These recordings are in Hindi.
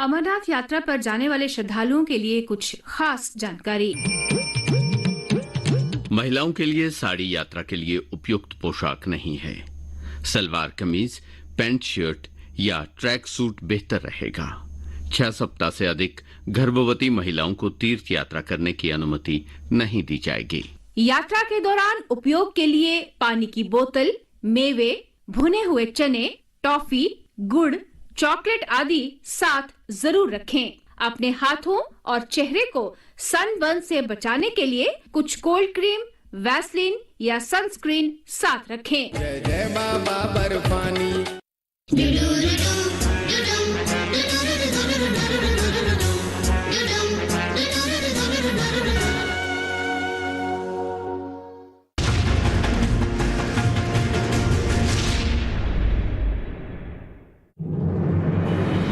अमरनाथ यात्रा पर जाने वाले श्रद्धालुओं के लिए कुछ खास जानकारी। महिलाओं के लिए साड़ी यात्रा के लिए उपयुक्त पोशाक नहीं है। सलवार कमीज, पैंट शर्ट या ट्रैक सूट बेहतर रहेगा। 6 सप्ताह से अधिक गर्भवती महिलाओं को तीर्थ यात्रा करने की अनुमति नहीं दी जाएगी। यात्रा के दौरान उपयोग के लिए पानी की बोतल, मेवे, भुने हुए चने, टॉफी, गुड़, चॉकलेट आदि साथ जरूर रखें। अपने हाथों और चेहरे को सनबर्न से बचाने के लिए कुछ कोल्ड क्रीम, वैसलीन या सनस्क्रीन साथ रखें। जय जय बाबा बर्फानी।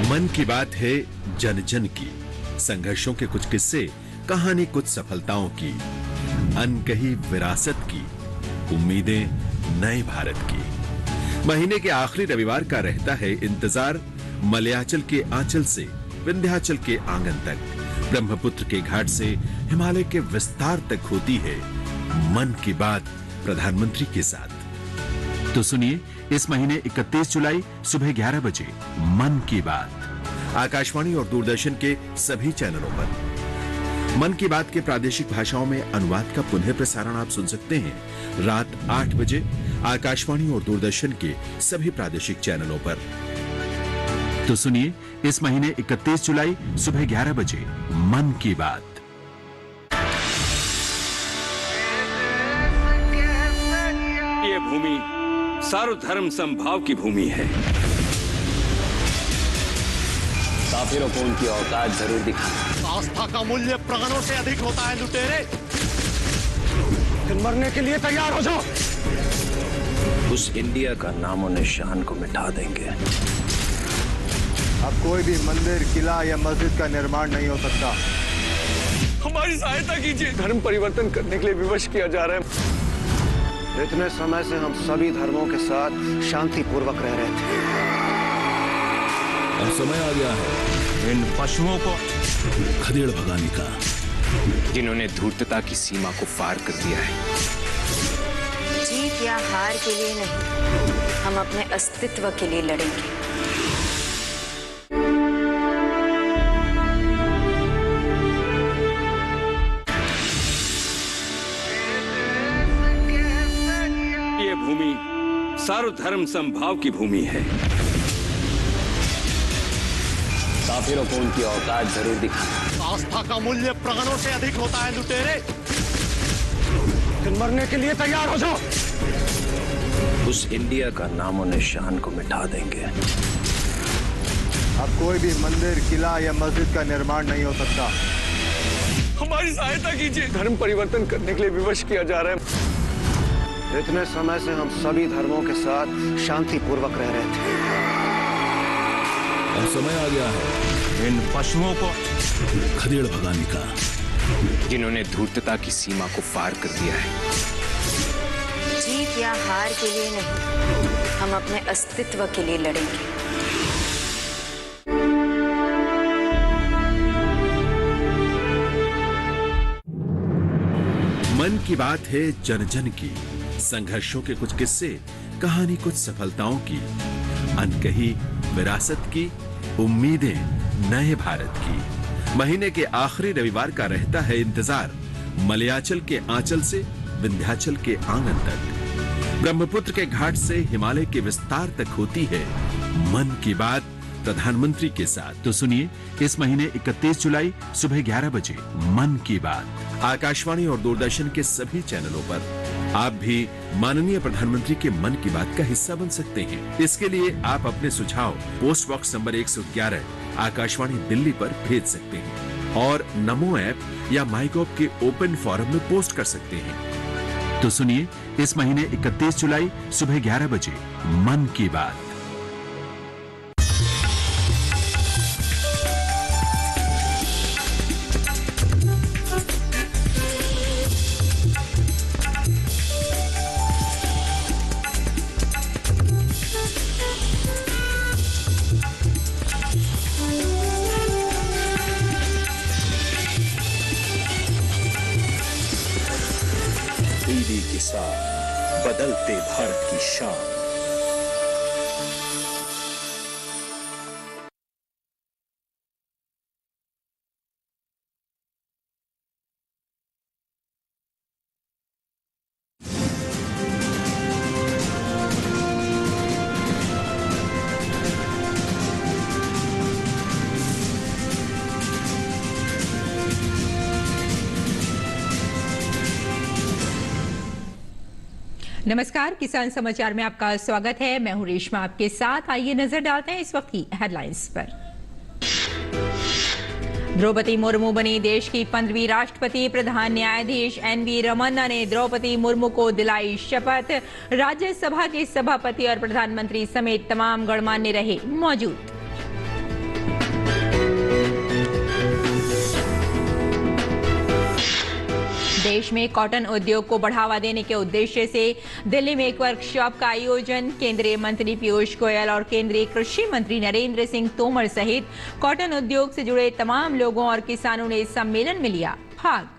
मन की बात है जन जन की, संघर्षों के कुछ किस्से, कहानी कुछ सफलताओं की, अनकही विरासत की, उम्मीदें नए भारत की। महीने के आखिरी रविवार का रहता है इंतजार। मलयाचल के आंचल से विंध्याचल के आंगन तक, ब्रह्मपुत्र के घाट से हिमालय के विस्तार तक होती है मन की बात प्रधानमंत्री के साथ। तो सुनिए इस महीने 31 जुलाई सुबह 11 बजे मन की बात आकाशवाणी और दूरदर्शन के सभी चैनलों पर। मन की बात के प्रादेशिक भाषाओं में अनुवाद का पुनः प्रसारण आप सुन सकते हैं रात 8 बजे आकाशवाणी और दूरदर्शन के सभी प्रादेशिक चैनलों पर। तो सुनिए इस महीने 31 जुलाई सुबह 11 बजे मन की बात। ये भूमि सर्वधर्म समभाव की भूमि है। काफिरों को उनकी औकात जरूर दिखाना। आस्था का मूल्य प्राणों से अधिक होता है लुटेरे। फिर मरने के लिए तैयार हो जाओ। उस इंडिया का नामो निशान को मिटा देंगे। अब कोई भी मंदिर, किला या मस्जिद का निर्माण नहीं हो सकता। हमारी सहायता कीजिए। धर्म परिवर्तन करने के लिए विवश किया जा रहा है। इतने समय से हम सभी धर्मों के साथ शांतिपूर्वक रह रहे थे। अब समय आ गया है इन पशुओं को खदेड़ भगाने का, जिन्होंने धूर्तता की सीमा को पार कर दिया है। जीत या हार के लिए नहीं, हम अपने अस्तित्व के लिए लड़ेंगे। ये भूमि सर्वधर्म समभाव की भूमि है। काफिरों को उनकी औकात जरूर दिखाना। आस्था का मूल्य प्राणों से अधिक होता है लुटेरे। फिर मरने के लिए तैयार हो जाओ। उस इंडिया का नामो निशान को मिटा देंगे। अब कोई भी मंदिर, किला या मस्जिद का निर्माण नहीं हो सकता। हमारी सहायता कीजिए। धर्म परिवर्तन करने के लिए विवश किया जा रहा है। इतने समय से हम सभी धर्मों के साथ शांतिपूर्वक रह रहे थे। अब समय आ गया है इन पशुओं को खदेड़ भगाने का, जिन्होंने धूर्तता की सीमा को पार कर दिया है। जीत या हार के लिए नहीं, हम अपने अस्तित्व के लिए लड़ेंगे। मन की बात है जन जन की, संघर्षों के कुछ किस्से, कहानी कुछ सफलताओं की, अनकही विरासत की, उम्मीदें नए भारत की। महीने के आखिरी रविवार का रहता है इंतजार। मलयाचल के आंचल से विंध्याचल के आंगन तक, ब्रह्मपुत्र के घाट से हिमालय के विस्तार तक होती है मन की बात प्रधानमंत्री के साथ। तो सुनिए इस महीने 31 जुलाई सुबह 11 बजे मन की बात आकाशवाणी और दूरदर्शन के सभी चैनलों पर। आप भी माननीय प्रधानमंत्री के मन की बात का हिस्सा बन सकते हैं। इसके लिए आप अपने सुझाव post box number 111 Akashvani Delhi पर भेज सकते हैं और नमो ऐप या माईगॉव के ओपन फोरम में पोस्ट कर सकते हैं। तो सुनिए इस महीने 31 जुलाई सुबह 11 बजे मन की बात। तब्दीली के साथ बदलते भारत की शान। नमस्कार, किसान समाचार में आपका स्वागत है। मैं हूं रेशमा आपके साथ। आइए नजर डालते हैं इस वक्त की हेडलाइंस पर। द्रौपदी मुर्मू बनी देश की 15वीं राष्ट्रपति। प्रधान न्यायाधीश एनवी रमन्ना ने द्रौपदी मुर्मू को दिलाई शपथ। राज्यसभा के सभापति और प्रधानमंत्री समेत तमाम गणमान्य रहे मौजूद। देश में कॉटन उद्योग को बढ़ावा देने के उद्देश्य से दिल्ली में एक वर्कशॉप का आयोजन। केंद्रीय मंत्री पीयूष गोयल और केंद्रीय कृषि मंत्री नरेंद्र सिंह तोमर सहित कॉटन उद्योग से जुड़े तमाम लोगों और किसानों ने इस सम्मेलन में लिया भाग।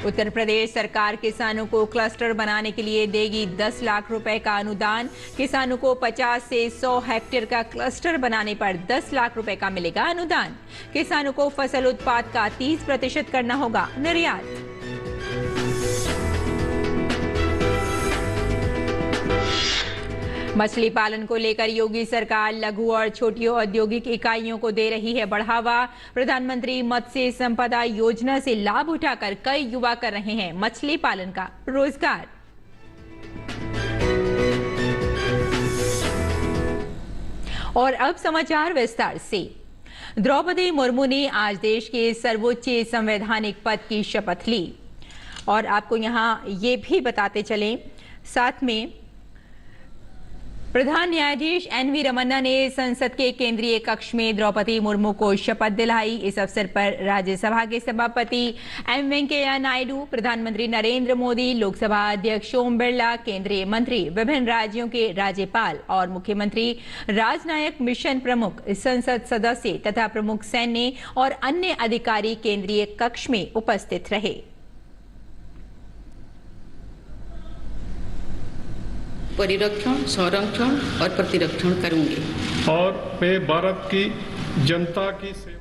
उत्तर प्रदेश सरकार किसानों को क्लस्टर बनाने के लिए देगी 10 लाख रुपए का अनुदान। किसानों को 50 से 100 हेक्टेयर का क्लस्टर बनाने पर 10 लाख रुपए का मिलेगा अनुदान। किसानों को फसल उत्पाद का 30% करना होगा निर्यात। मछली पालन को लेकर योगी सरकार लघु और छोटी औद्योगिक इकाइयों को दे रही है बढ़ावा। प्रधानमंत्री मत्स्य संपदा योजना से लाभ उठाकर कई युवा कर रहे हैं मछली पालन का रोजगार। और अब समाचार विस्तार से। द्रौपदी मुर्मू ने आज देश के सर्वोच्च संवैधानिक पद की शपथ ली। और आपको यहां ये भी बताते चलें, साथ में प्रधान न्यायाधीश एनवी रमन्ना ने संसद के केंद्रीय कक्ष में द्रौपदी मुर्मू को शपथ दिलाई। इस अवसर पर राज्यसभा के सभापति एम वेंकैया नायडू, प्रधानमंत्री नरेंद्र मोदी, लोकसभा अध्यक्ष ओम बिरला, केंद्रीय मंत्री, विभिन्न राज्यों के राज्यपाल और मुख्यमंत्री, राजनयिक मिशन प्रमुख, संसद सदस्य तथा प्रमुख सैन्य और अन्य अधिकारी केंद्रीय कक्ष में उपस्थित रहे। परिरक्षण, संरक्षण और प्रतिरक्षण करूंगी और मैं भारत की जनता की सेवा।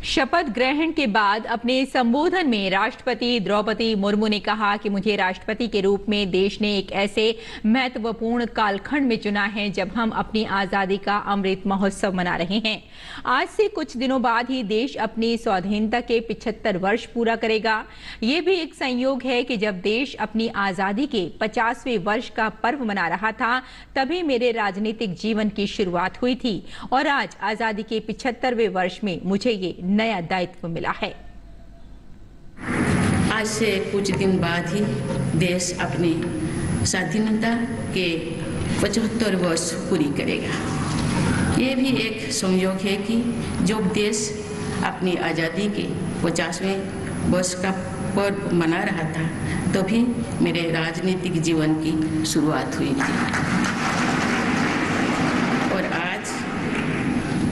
शपथ ग्रहण के बाद अपने संबोधन में राष्ट्रपति द्रौपदी मुर्मू ने कहा कि मुझे राष्ट्रपति के रूप में देश ने एक ऐसे महत्वपूर्ण कालखंड में चुना है जब हम अपनी आजादी का अमृत महोत्सव मना रहे हैं। आज से कुछ दिनों बाद ही देश अपनी स्वाधीनता के 75 वर्ष पूरा करेगा। ये भी एक संयोग है कि जब देश अपनी आजादी के 50वें वर्ष का पर्व मना रहा था, तभी मेरे राजनीतिक जीवन की शुरुआत हुई थी और आज आजादी के 75वें वर्ष में मुझे ये नया दायित्व मिला है। आज से कुछ दिन बाद ही देश अपनी स्वाधीनता के 75 वर्ष पूरी करेगा। ये भी एक संयोग है कि जब देश अपनी आज़ादी के 50वें वर्ष का पर्व मना रहा था, तभी मेरे राजनीतिक जीवन की शुरुआत हुई थी।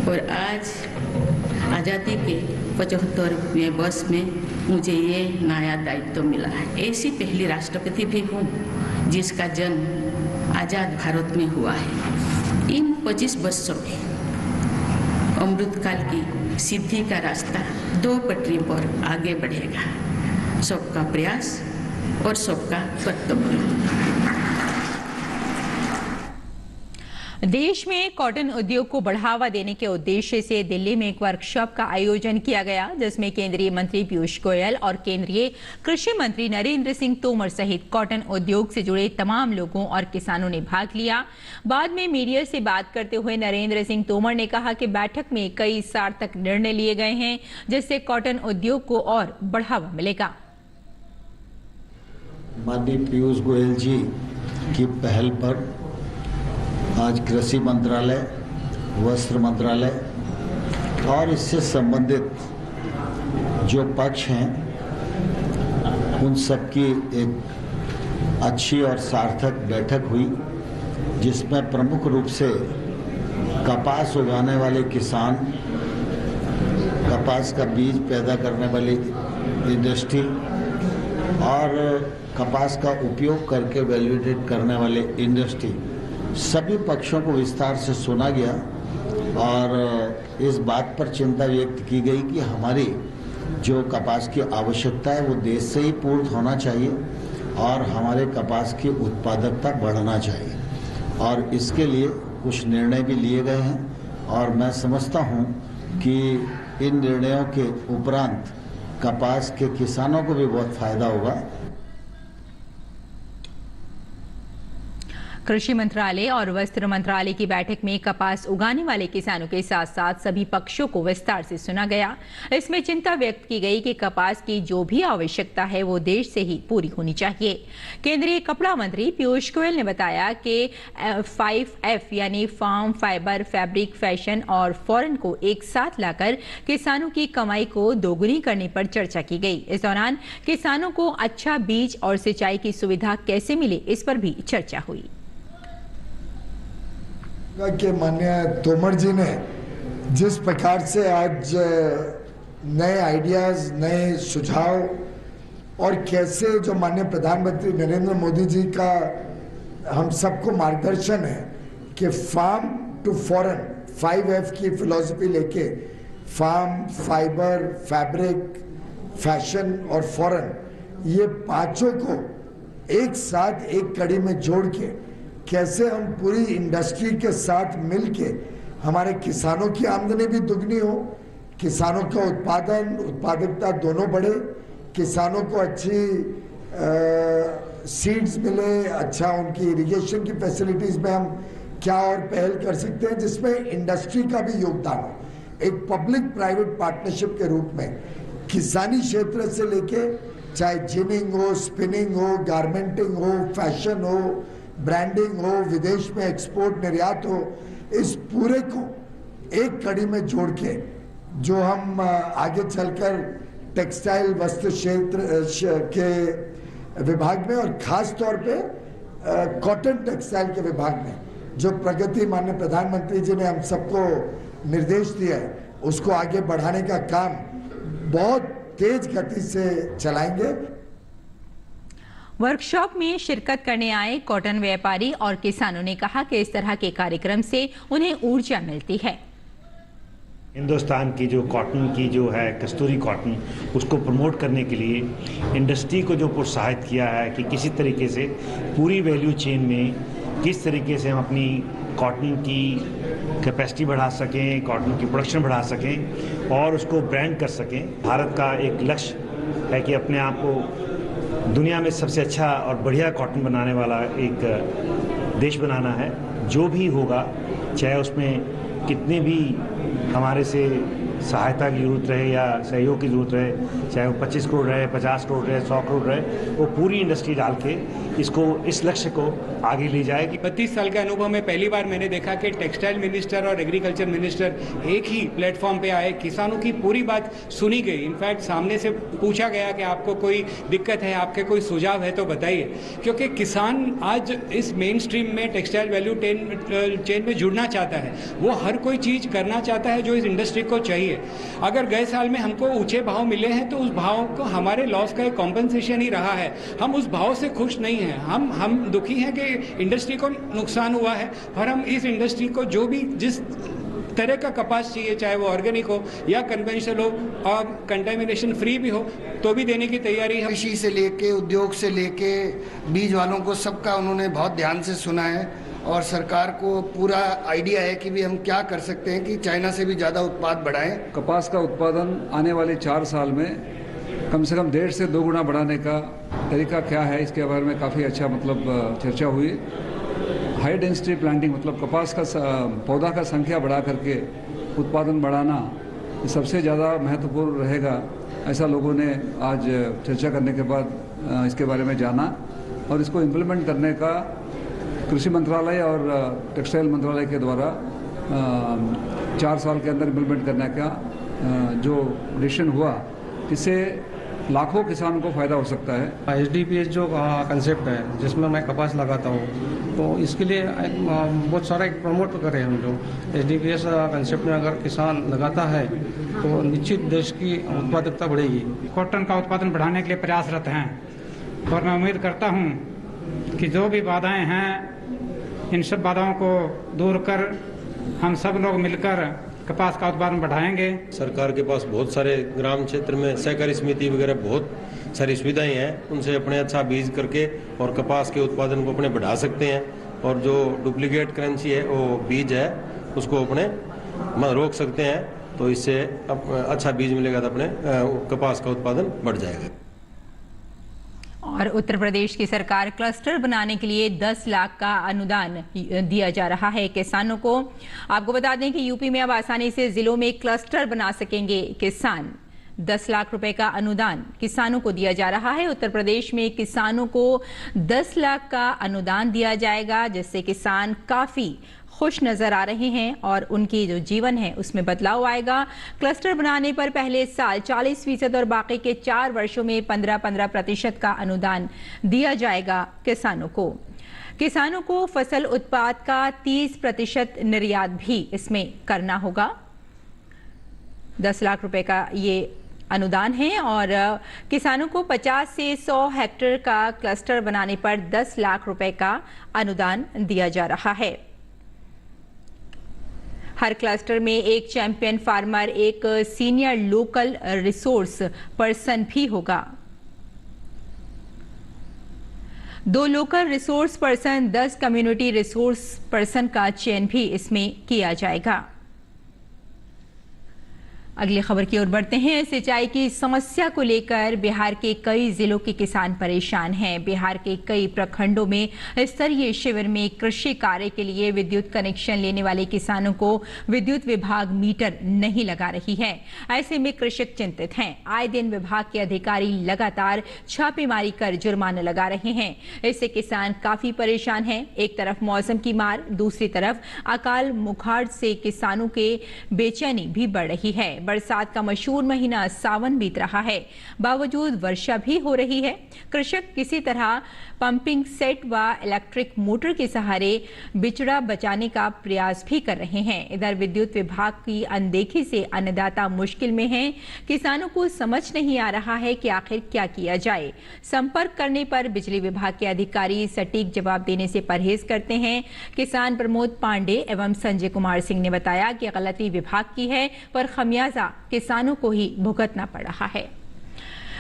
और आज आज़ादी के 75वें वर्ष में मुझे ये नया दायित्व मिला है। ऐसी पहली राष्ट्रपति भी हूँ जिसका जन्म आज़ाद भारत में हुआ है। इन 25 वर्षों में अमृतकाल की सिद्धि का रास्ता 2 पटरी पर आगे बढ़ेगा। सबका प्रयास और सबका कर्तव्य। देश में कॉटन उद्योग को बढ़ावा देने के उद्देश्य से दिल्ली में एक वर्कशॉप का आयोजन किया गया, जिसमें केंद्रीय मंत्री पीयूष गोयल और केंद्रीय कृषि मंत्री नरेंद्र सिंह तोमर सहित कॉटन उद्योग से जुड़े तमाम लोगों और किसानों ने भाग लिया। बाद में मीडिया से बात करते हुए नरेंद्र सिंह तोमर ने कहा कि बैठक में कई सार्थक निर्णय लिए गए हैं, जिससे कॉटन उद्योग को और बढ़ावा मिलेगा। माननीय पीयूष गोयल जी की पहल पर आज कृषि मंत्रालय, वस्त्र मंत्रालय और इससे संबंधित जो पक्ष हैं, उन सबकी एक अच्छी और सार्थक बैठक हुई, जिसमें प्रमुख रूप से कपास उगाने वाले किसान कपास का बीज पैदा करने वाली इंडस्ट्री और कपास का उपयोग करके वैल्यूएटेड करने वाले इंडस्ट्री, सभी पक्षों को विस्तार से सुना गया और इस बात पर चिंता व्यक्त की गई कि हमारी जो कपास की आवश्यकता है वो देश से ही पूर्ण होना चाहिए और हमारे कपास की उत्पादकता बढ़ना चाहिए और इसके लिए कुछ निर्णय भी लिए गए हैं और मैं समझता हूं कि इन निर्णयों के उपरांत कपास के किसानों को भी बहुत फायदा होगा। कृषि मंत्रालय और वस्त्र मंत्रालय की बैठक में कपास उगाने वाले किसानों के साथ साथ सभी पक्षों को विस्तार से सुना गया। इसमें चिंता व्यक्त की गई कि कपास की जो भी आवश्यकता है वो देश से ही पूरी होनी चाहिए। केंद्रीय कपड़ा मंत्री पीयूष गोयल ने बताया कि 5F यानी फार्म, फाइबर, फैब्रिक, फैशन और फॉरेन को एक साथ लाकर किसानों की कमाई को दोगुनी करने पर चर्चा की गई। इस दौरान किसानों को अच्छा बीज और सिंचाई की सुविधा कैसे मिले, इस पर भी चर्चा हुई। कि माननीय तोमर जी ने जिस प्रकार से आज नए आइडियाज, नए सुझाव और कैसे जो माननीय प्रधानमंत्री नरेंद्र मोदी जी का हम सबको मार्गदर्शन है कि फार्म टू फॉरेन 5F की फिलॉसफी लेके फार्म, फाइबर, फैब्रिक, फैशन और फॉरेन, ये पांचों को एक साथ एक कड़ी में जोड़ के कैसे हम पूरी इंडस्ट्री के साथ मिलके हमारे किसानों की आमदनी भी दुगनी हो, किसानों का उत्पादन, उत्पादकता दोनों बढ़े, किसानों को अच्छी सीड्स मिले, अच्छा उनकी इरिगेशन की फैसिलिटीज में हम क्या और पहल कर सकते हैं जिसमें इंडस्ट्री का भी योगदान हो। एक पब्लिक प्राइवेट पार्टनरशिप के रूप में किसानी क्षेत्र से लेके चाहे जिनिंग हो, स्पिनिंग हो, गारमेंटिंग हो, फैशन हो, ब्रांडिंग हो, विदेश में एक्सपोर्ट निर्यात हो, इस पूरे को एक कड़ी में जोड़ के जो हम आगे चलकर टेक्सटाइल वस्त्र क्षेत्र के विभाग में और खास तौर पे कॉटन टेक्सटाइल के विभाग में जो प्रगति माननीय प्रधानमंत्री जी ने हम सबको निर्देश दिया है, उसको आगे बढ़ाने का काम बहुत तेज गति से चलाएंगे। वर्कशॉप में शिरकत करने आए कॉटन व्यापारी और किसानों ने कहा कि इस तरह के कार्यक्रम से उन्हें ऊर्जा मिलती है। हिंदुस्तान की जो कॉटन की जो है कस्तूरी कॉटन, उसको प्रमोट करने के लिए इंडस्ट्री को जो प्रोत्साहित किया है कि किसी तरीके से पूरी वैल्यू चेन में किस तरीके से हम अपनी कॉटन की कैपेसिटी बढ़ा सकें, कॉटन की प्रोडक्शन बढ़ा सकें और उसको ब्रांड कर सकें। भारत का एक लक्ष्य है कि अपने आप को दुनिया में सबसे अच्छा और बढ़िया कॉटन बनाने वाला एक देश बनाना है। जो भी होगा, चाहे उसमें कितने भी हमारे से सहायता की जरूरत रहे या सहयोग की जरूरत रहे, चाहे वो 25 करोड़ रहे, 50 करोड़ रहे, 100 करोड़ रहे, वो पूरी इंडस्ट्री डाल के इसको, इस लक्ष्य को आगे ले जाएगी। 32 साल के अनुभव में पहली बार मैंने देखा कि टेक्सटाइल मिनिस्टर और एग्रीकल्चर मिनिस्टर एक ही प्लेटफॉर्म पे आए, किसानों की पूरी बात सुनी गई। इनफैक्ट सामने से पूछा गया कि आपको कोई दिक्कत है, आपके कोई सुझाव है तो बताइए, क्योंकि किसान आज इस मेन स्ट्रीम में टेक्सटाइल वैल्यू चेन में जुड़ना चाहता है। वो हर कोई चीज़ करना चाहता है जो इस इंडस्ट्री को चाहिए। अगर गए साल में हमको ऊंचे भाव मिले हैं तो उस भाव को हमारे लॉस का एक कॉम्पनसेशन ही रहा है। हम उस भाव से खुश नहीं हैं। हम दुखी हैं कि इंडस्ट्री को नुकसान हुआ है और हम इस इंडस्ट्री को जो भी जिस तरह का कपास चाहिए, चाहे वो ऑर्गेनिक हो या कन्वेंशनल हो और कंटामिनेशन फ्री भी हो, तो भी देने की तैयारी है। कृषि से लेके उद्योग से लेके बीज वालों को सबका उन्होंने बहुत ध्यान से सुना है और सरकार को पूरा आइडिया है कि भी हम क्या कर सकते हैं कि चाइना से भी ज़्यादा उत्पाद बढ़ाएं। कपास का उत्पादन आने वाले 4 साल में कम से कम 1.5 से 2 गुना बढ़ाने का तरीका क्या है, इसके बारे में काफ़ी अच्छा चर्चा हुई। हाई डेंसिटी प्लांटिंग मतलब कपास का पौधा का संख्या बढ़ा करके उत्पादन बढ़ाना सबसे ज़्यादा महत्वपूर्ण रहेगा, ऐसा लोगों ने आज चर्चा करने के बाद इसके बारे में जाना और इसको इम्प्लीमेंट करने का कृषि मंत्रालय और टेक्सटाइल मंत्रालय के द्वारा 4 साल के अंदर इम्प्लीमेंट करने का जो डिसीजन हुआ, इससे लाखों किसानों को फ़ायदा हो सकता है। HDPS जो कंसेप्ट है जिसमें मैं कपास लगाता हूँ, तो इसके लिए बहुत सारा एक प्रमोट करें हम लोग। SDPS कंसेप्ट में अगर किसान लगाता है तो निश्चित देश की उत्पादकता बढ़ेगी। कॉटन का उत्पादन बढ़ाने के लिए प्रयासरत हैं और मैं उम्मीद करता हूं कि जो भी बाधाएं हैं इन सब बाधाओं को दूर कर हम सब लोग मिलकर कपास का उत्पादन बढ़ाएंगे। सरकार के पास बहुत सारे ग्राम क्षेत्र में सहकारी समिति वगैरह बहुत सारी सुविधाएं हैं, उनसे अपने अच्छा बीज करके और कपास के उत्पादन को अपने बढ़ा सकते हैं और जो डुप्लीकेट करेंसी है वो बीज है उसको अपने रोक सकते हैं। तो इससे अच्छा बीज मिलेगा तो अपने कपास का उत्पादन बढ़ जाएगा। और उत्तर प्रदेश की सरकार क्लस्टर बनाने के लिए 10 लाख का अनुदान दिया जा रहा है किसानों को। आपको बता दें कि यूपी में अब आसानी से जिलों में क्लस्टर बना सकेंगे किसान। 10 लाख रुपए का अनुदान किसानों को दिया जा रहा है। उत्तर प्रदेश में किसानों को 10 लाख का अनुदान दिया जाएगा, जिससे किसान काफी खुश नजर आ रहे हैं और उनकी जो जीवन है उसमें बदलाव आएगा। क्लस्टर बनाने पर पहले साल 40% और बाकी के 4 वर्षों में 15-15% का अनुदान दिया जाएगा किसानों को। किसानों को फसल उत्पाद का 30% निर्यात भी इसमें करना होगा। 10 लाख रुपए का ये अनुदान है और किसानों को 50 से 100 हेक्टेयर का क्लस्टर बनाने पर 10 लाख रुपए का अनुदान दिया जा रहा है। हर क्लस्टर में एक चैंपियन फार्मर, एक सीनियर लोकल रिसोर्स पर्सन भी होगा। 2 local resource person, 10 community resource person का चयन भी इसमें किया जाएगा। अगली खबर की ओर बढ़ते हैं। सिंचाई की समस्या को लेकर बिहार के कई जिलों के किसान परेशान हैं। बिहार के कई प्रखंडों में स्तरीय शिविर में कृषि कार्य के लिए विद्युत कनेक्शन लेने वाले किसानों को विद्युत विभाग मीटर नहीं लगा रही है। ऐसे में कृषक चिंतित हैं। आए दिन विभाग के अधिकारी लगातार छापेमारी कर जुर्माना लगा रहे हैं। इससे किसान काफी परेशान हैं। एक तरफ मौसम की मार, दूसरी तरफ अकाल मुखाड़ से किसानों के बेचैनी भी बढ़ रही है। बरसात का मशहूर महीना सावन बीत रहा है, बावजूद वर्षा भी हो रही है। कृषक किसी तरह पंपिंग सेट व इलेक्ट्रिक मोटर के सहारे बिचड़ा बचाने का प्रयास भी कर रहे हैं। इधर विद्युत विभाग की अनदेखी से अन्नदाता मुश्किल में हैं। किसानों को समझ नहीं आ रहा है कि आखिर क्या किया जाए। संपर्क करने पर बिजली विभाग के अधिकारी सटीक जवाब देने से परहेज करते हैं। किसान प्रमोद पांडे एवं संजय कुमार सिंह ने बताया कि गलती विभाग की है, पर खमियाजा किसानों को ही भुगतना पड़ रहा है।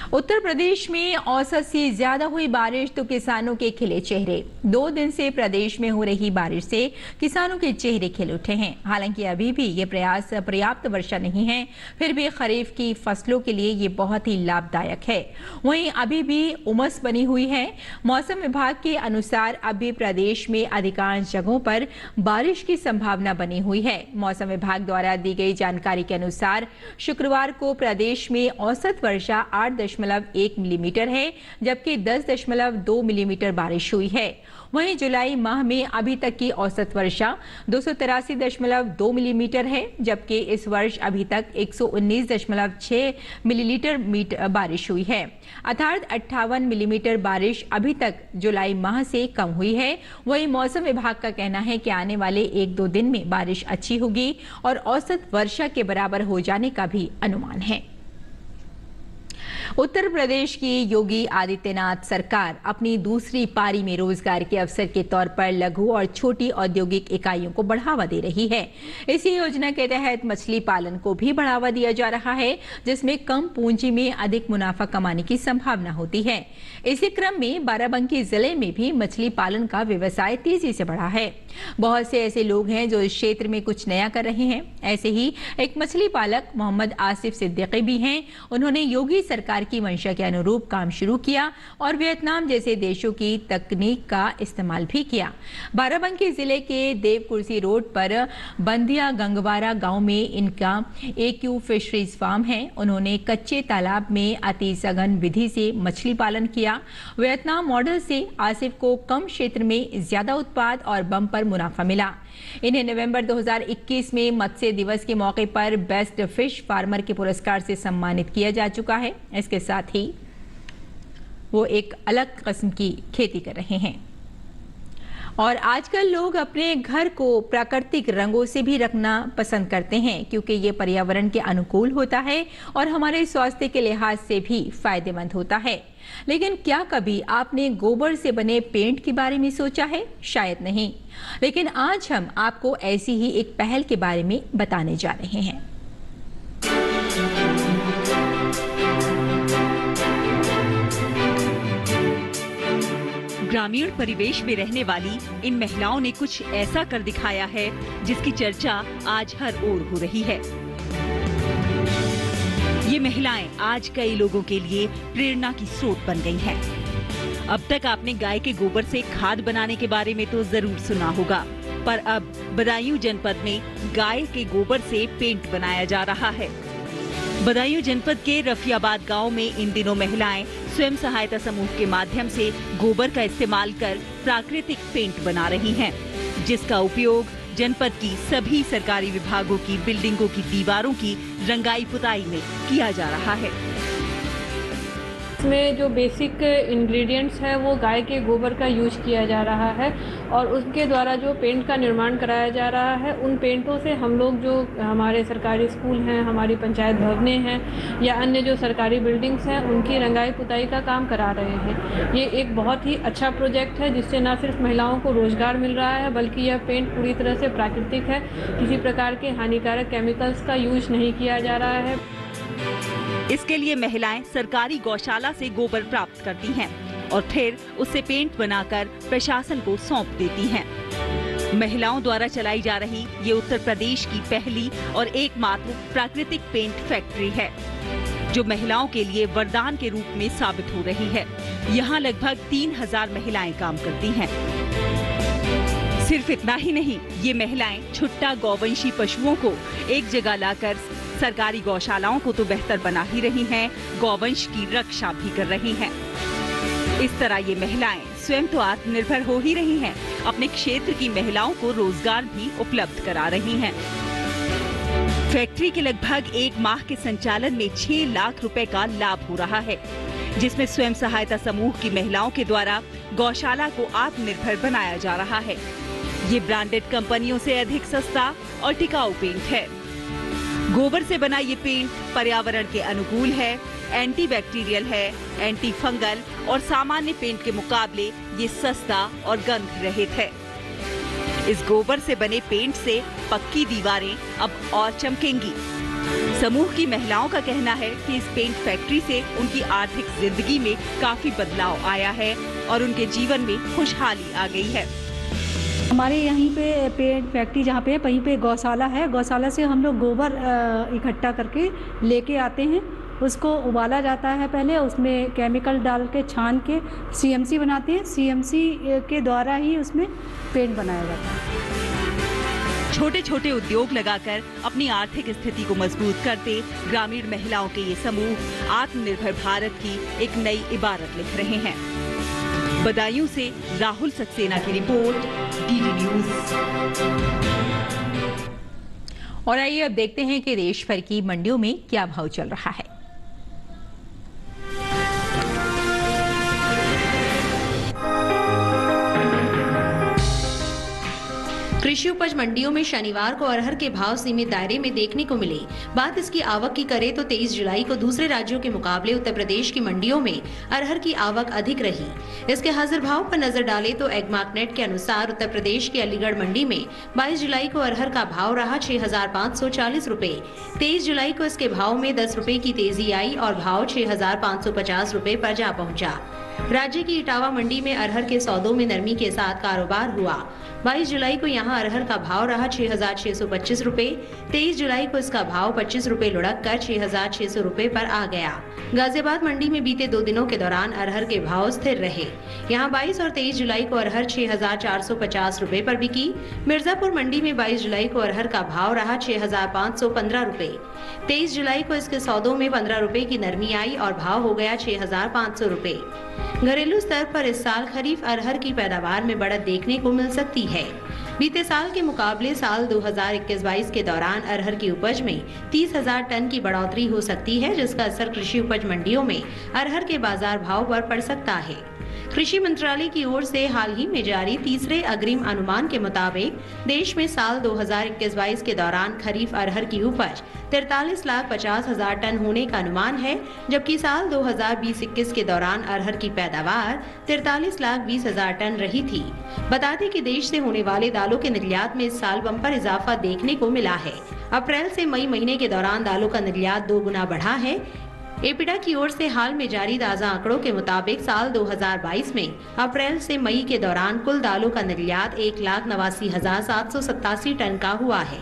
उत्तर प्रदेश में औसत से ज्यादा हुई बारिश तो किसानों के खिले चेहरे। 2 दिन से प्रदेश में हो रही बारिश से किसानों के चेहरे खिल उठे हैं। हालांकि अभी भी ये प्रयास पर्याप्त वर्षा नहीं है, फिर भी खरीफ की फसलों के लिए ये बहुत ही लाभदायक है। वहीं अभी भी उमस बनी हुई है। मौसम विभाग के अनुसार अभी प्रदेश में अधिकांश जगहों पर बारिश की संभावना बनी हुई है। मौसम विभाग द्वारा दी गई जानकारी के अनुसार शुक्रवार को प्रदेश में औसत वर्षा 8.1 मिलीमीटर है, जबकि 10.2 मिलीमीटर बारिश हुई है। वहीं जुलाई माह में अभी तक की औसत वर्षा 283.2 मिलीमीटर है, जबकि इस वर्ष अभी तक 119.6 मिलीमीटर बारिश हुई है। अर्थात 58 मिलीमीटर बारिश अभी तक जुलाई माह से कम हुई है। वहीं मौसम विभाग का कहना है कि आने वाले 1-2 दिन में बारिश अच्छी होगी और औसत वर्षा के बराबर हो जाने का भी अनुमान है। उत्तर प्रदेश की योगी आदित्यनाथ सरकार अपनी दूसरी पारी में रोजगार के अवसर के तौर पर लघु और छोटी औद्योगिक इकाइयों को बढ़ावा दे रही है। इसी योजना के तहत मछली पालन को भी बढ़ावा दिया जा रहा है, जिसमें कम पूंजी में अधिक मुनाफा कमाने की संभावना होती है। इसी क्रम में बाराबंकी जिले में भी मछली पालन का व्यवसाय तेजी से बढ़ा है। बहुत से ऐसे लोग हैं जो इस क्षेत्र में कुछ नया कर रहे हैं। ऐसे ही एक मछली पालक मोहम्मद आसिफ सिद्दीकी भी हैं। उन्होंने योगी सरकार की मंशा के अनुरूप काम शुरू किया और वियतनाम जैसे देशों की तकनीक का इस्तेमाल भी किया। बाराबंकी जिले के देवकुर्सी रोड पर बंदिया गंगवारा गांव में इनका AQ फिशरीज फार्म है। उन्होंने कच्चे तालाब में अति सघन विधि से मछली पालन किया। वियतनाम मॉडल से आसिफ को कम क्षेत्र में ज्यादा उत्पाद और बम्पर मुनाफा मिला। इन्हें नवंबर 2021 में मत्स्य दिवस के मौके पर बेस्ट फिश फार्मर के पुरस्कार से सम्मानित किया जा चुका है। इसके साथ ही वो एक अलग किस्म की खेती कर रहे हैं। और आजकल लोग अपने घर को प्राकृतिक रंगों से भी रखना पसंद करते हैं क्योंकि ये पर्यावरण के अनुकूल होता है और हमारे स्वास्थ्य के लिहाज से भी फायदेमंद होता है। लेकिन क्या कभी आपने गोबर से बने पेंट के बारे में सोचा है? शायद नहीं। लेकिन आज हम आपको ऐसी ही एक पहल के बारे में बताने जा रहे हैं। ग्रामीण परिवेश में रहने वाली इन महिलाओं ने कुछ ऐसा कर दिखाया है जिसकी चर्चा आज हर ओर हो रही है। ये महिलाएं आज कई लोगों के लिए प्रेरणा की स्रोत बन गई हैं। अब तक आपने गाय के गोबर से खाद बनाने के बारे में तो जरूर सुना होगा, पर अब बदायूं जनपद में गाय के गोबर से पेंट बनाया जा रहा है। बदायूं जनपद के रफियाबाद गांव में इन दिनों महिलाएं स्वयं सहायता समूह के माध्यम से गोबर का इस्तेमाल कर प्राकृतिक पेंट बना रही हैं, जिसका उपयोग जनपद की सभी सरकारी विभागों की बिल्डिंगों की दीवारों की रंगाई पुताई में किया जा रहा है। इसमें जो बेसिक इंग्रेडिएंट्स है वो गाय के गोबर का यूज किया जा रहा है और उसके द्वारा जो पेंट का निर्माण कराया जा रहा है, उन पेंटों से हम लोग जो हमारे सरकारी स्कूल हैं, हमारी पंचायत भवनें हैं या अन्य जो सरकारी बिल्डिंग्स हैं, उनकी रंगाई पुताई का काम करा रहे हैं। ये एक बहुत ही अच्छा प्रोजेक्ट है जिससे न सिर्फ महिलाओं को रोजगार मिल रहा है बल्कि यह पेंट पूरी तरह से प्राकृतिक है, किसी प्रकार के हानिकारक केमिकल्स का यूज नहीं किया जा रहा है। इसके लिए महिलाएं सरकारी गौशाला से गोबर प्राप्त करती हैं और फिर उससे पेंट बनाकर प्रशासन को सौंप देती हैं। महिलाओं द्वारा चलाई जा रही ये उत्तर प्रदेश की पहली और एकमात्र प्राकृतिक पेंट फैक्ट्री है, जो महिलाओं के लिए वरदान के रूप में साबित हो रही है। यहाँ लगभग 3000 महिलाएं काम करती हैं। सिर्फ इतना ही नहीं, ये महिलाएं छुट्टा गौवंशी पशुओं को एक जगह लाकर सरकारी गौशालाओं को तो बेहतर बना ही रही हैं, गौवंश की रक्षा भी कर रही हैं। इस तरह ये महिलाएं स्वयं तो आत्मनिर्भर हो ही रही हैं, अपने क्षेत्र की महिलाओं को रोजगार भी उपलब्ध करा रही हैं। फैक्ट्री के लगभग 1 माह के संचालन में 6 लाख रुपए का लाभ हो रहा है, जिसमें स्वयं सहायता समूह की महिलाओं के द्वारा गौशाला को आत्मनिर्भर बनाया जा रहा है। ये ब्रांडेड कंपनियों से अधिक सस्ता और टिकाऊ पेंट है। गोबर से बना ये पेंट पर्यावरण के अनुकूल है, एंटी बैक्टीरियल है, एंटी फंगल और सामान्य पेंट के मुकाबले ये सस्ता और गंध रहित है। इस गोबर से बने पेंट से पक्की दीवारें अब और चमकेंगी। समूह की महिलाओं का कहना है कि इस पेंट फैक्ट्री से उनकी आर्थिक जिंदगी में काफी बदलाव आया है और उनके जीवन में खुशहाली आ गई है। हमारे यहीं पे पेंट फैक्ट्री जहाँ पे है, वहीं पे गौशाला है। गौशाला से हम लोग गोबर इकट्ठा करके लेके आते हैं, उसको उबाला जाता है पहले, उसमें केमिकल डाल के छान के सीएमसी बनाते हैं। सीएमसी के द्वारा ही उसमें पेंट बनाया जाता है। छोटे छोटे उद्योग लगाकर अपनी आर्थिक स्थिति को मजबूत करते ग्रामीण महिलाओं के ये समूह आत्मनिर्भर भारत की एक नई इबारत लिख रहे हैं। बदायूं से राहुल सक्सेना की रिपोर्ट, डीडी न्यूज। और आइए अब देखते हैं कि देश भर की मंडियों में क्या भाव चल रहा है। कृषि उपज मंडियों में शनिवार को अरहर के भाव सीमित दायरे में देखने को मिले। बात इसकी आवक की करें तो 23 जुलाई को दूसरे राज्यों के मुकाबले उत्तर प्रदेश की मंडियों में अरहर की आवक अधिक रही। इसके हाजिर भाव पर नजर डालें तो एगमार्कनेट के अनुसार उत्तर प्रदेश की अलीगढ़ मंडी में 22 जुलाई को अरहर का भाव रहा 6,540 रुपए। 23 जुलाई को इसके भाव में 10 रुपए की तेजी आई और भाव 6,550 रुपए पर जा पहुँचा। राज्य की इटावा मंडी में अरहर के सौदों में नरमी के साथ कारोबार हुआ। 22 जुलाई को यहां अरहर का भाव रहा 6,625 रुपए। 23 जुलाई को इसका भाव 25 रुपए लुढ़क कर 6,600 रुपए पर आ गया। गाजियाबाद मंडी में बीते 2 दिनों के दौरान अरहर के भाव स्थिर रहे। यहां 22 और 23 जुलाई को अरहर 6,450 रुपए पर बिकी। मिर्जापुर मंडी में 22 जुलाई को अरहर का भाव रहा 6,515 रुपए। 23 जुलाई को इसके सौदों में 15 रुपए की नरमी आई और भाव हो गया 6,500 रुपए। घरेलू स्तर पर इस साल खरीफ अरहर की पैदावार में बढ़त देखने को मिल सकती है। बीते साल के मुकाबले साल 2021-22 के दौरान अरहर की उपज में 30,000 टन की बढ़ोतरी हो सकती है, जिसका असर कृषि उपज मंडियों में अरहर के बाजार भाव पर पड़ सकता है। कृषि मंत्रालय की ओर से हाल ही में जारी तीसरे अग्रिम अनुमान के मुताबिक देश में साल 2021-22 के दौरान खरीफ अरहर की उपज 43,50,000 टन होने का अनुमान है, जबकि साल 2020-21 के दौरान अरहर की पैदावार 43,20,000 टन रही थी। बता दें कि देश से होने वाले दालों के निर्यात में इस साल बम्पर इजाफा देखने को मिला है। अप्रैल से मई महीने के दौरान दालों का निर्यात 2 गुना बढ़ा है। एपिडा की ओर से हाल में जारी ताज़ा आंकड़ों के मुताबिक साल 2022 में अप्रैल से मई के दौरान कुल दालों का निर्यात 1,89,787 टन का हुआ है,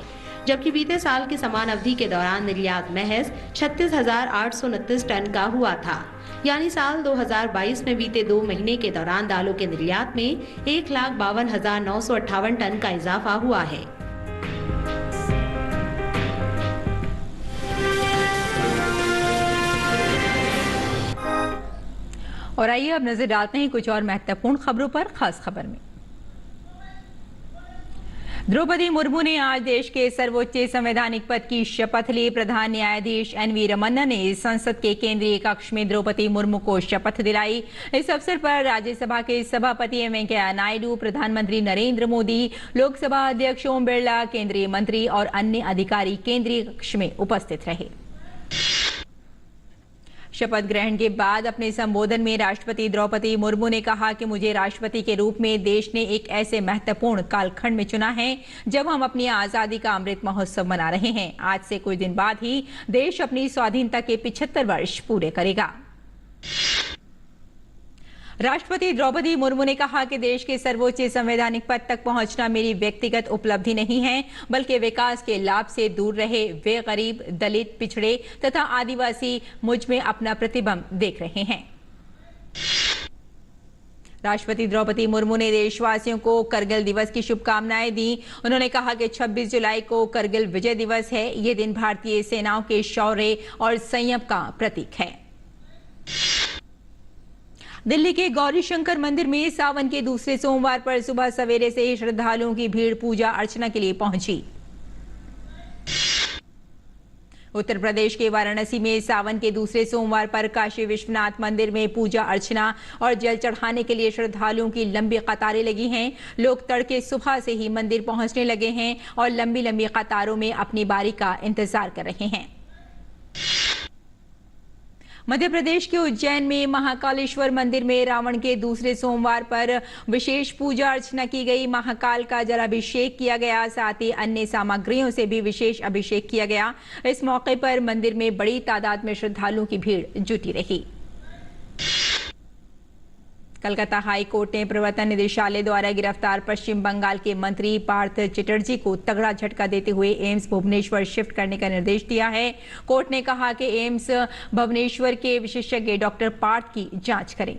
जबकि बीते साल की समान अवधि के दौरान निर्यात महज 36,829 टन का हुआ था। यानी साल 2022 में बीते 2 महीने के दौरान दालों के निर्यात में 1,52,958 टन का इजाफा हुआ है। और आइए अब नजर डालते हैं कुछ और महत्वपूर्ण खबरों पर। खास खबर में द्रौपदी मुर्मू ने आज देश के सर्वोच्च संवैधानिक पद की शपथ ली। प्रधान न्यायाधीश NV रमन्ना ने संसद के केंद्रीय कक्ष में द्रौपदी मुर्मू को शपथ दिलाई। इस अवसर पर राज्यसभा के सभापति एम वेंकैया नायडू, प्रधानमंत्री नरेंद्र मोदी, लोकसभा अध्यक्ष ओम बिरला, केंद्रीय मंत्री और अन्य अधिकारी केंद्रीय कक्ष में उपस्थित रहे। शपथ ग्रहण के बाद अपने संबोधन में राष्ट्रपति द्रौपदी मुर्मू ने कहा कि मुझे राष्ट्रपति के रूप में देश ने एक ऐसे महत्वपूर्ण कालखंड में चुना है जब हम अपनी आजादी का अमृत महोत्सव मना रहे हैं। आज से कुछ दिन बाद ही देश अपनी स्वाधीनता के 75 वर्ष पूरे करेगा। राष्ट्रपति द्रौपदी मुर्मू ने कहा कि देश के सर्वोच्च संवैधानिक पद तक पहुंचना मेरी व्यक्तिगत उपलब्धि नहीं है, बल्कि विकास के लाभ से दूर रहे वे गरीब, दलित, पिछड़े तथा आदिवासी मुझ में अपना प्रतिबिंब देख रहे हैं। राष्ट्रपति द्रौपदी मुर्मू ने देशवासियों को करगिल दिवस की शुभकामनाएं दी। उन्होंने कहा कि 26 जुलाई को करगिल विजय दिवस है। ये दिन भारतीय सेनाओं के शौर्य और संयम का प्रतीक है। दिल्ली के गौरी शंकर मंदिर में सावन के दूसरे सोमवार पर सुबह सवेरे से ही श्रद्धालुओं की भीड़ पूजा अर्चना के लिए पहुंची। उत्तर प्रदेश के वाराणसी में सावन के दूसरे सोमवार पर काशी विश्वनाथ मंदिर में पूजा अर्चना और जल चढ़ाने के लिए श्रद्धालुओं की लंबी कतारें लगी हैं। लोग तड़के सुबह से ही मंदिर पहुंचने लगे हैं और लंबी लंबी कतारों में अपनी बारी का इंतजार कर रहे हैं। मध्य प्रदेश के उज्जैन में महाकालेश्वर मंदिर में रावण के दूसरे सोमवार पर विशेष पूजा अर्चना की गई। महाकाल का जलाभिषेक किया गया, साथ ही अन्य सामग्रियों से भी विशेष अभिषेक किया गया। इस मौके पर मंदिर में बड़ी तादाद में श्रद्धालुओं की भीड़ जुटी रही। कलकत्ता हाई कोर्ट ने प्रवर्तन निदेशालय द्वारा गिरफ्तार पश्चिम बंगाल के मंत्री पार्थ चटर्जी को तगड़ा झटका देते हुए एम्स भुवनेश्वर शिफ्ट करने का निर्देश दिया है। कोर्ट ने कहा कि एम्स भुवनेश्वर के विशेषज्ञ डॉक्टर पार्थ की जांच करें।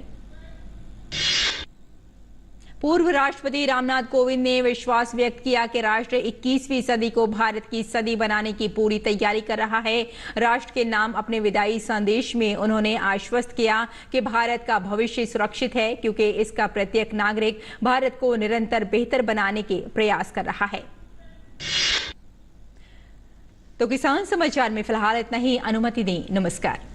पूर्व राष्ट्रपति रामनाथ कोविंद ने विश्वास व्यक्त किया कि राष्ट्र 21वीं सदी को भारत की सदी बनाने की पूरी तैयारी कर रहा है। राष्ट्र के नाम अपने विदाई संदेश में उन्होंने आश्वस्त किया कि भारत का भविष्य सुरक्षित है, क्योंकि इसका प्रत्येक नागरिक भारत को निरंतर बेहतर बनाने के प्रयास कर रहा है। तो किसान समाचार में फिलहाल इतना ही। अनुमति दें। नमस्कार।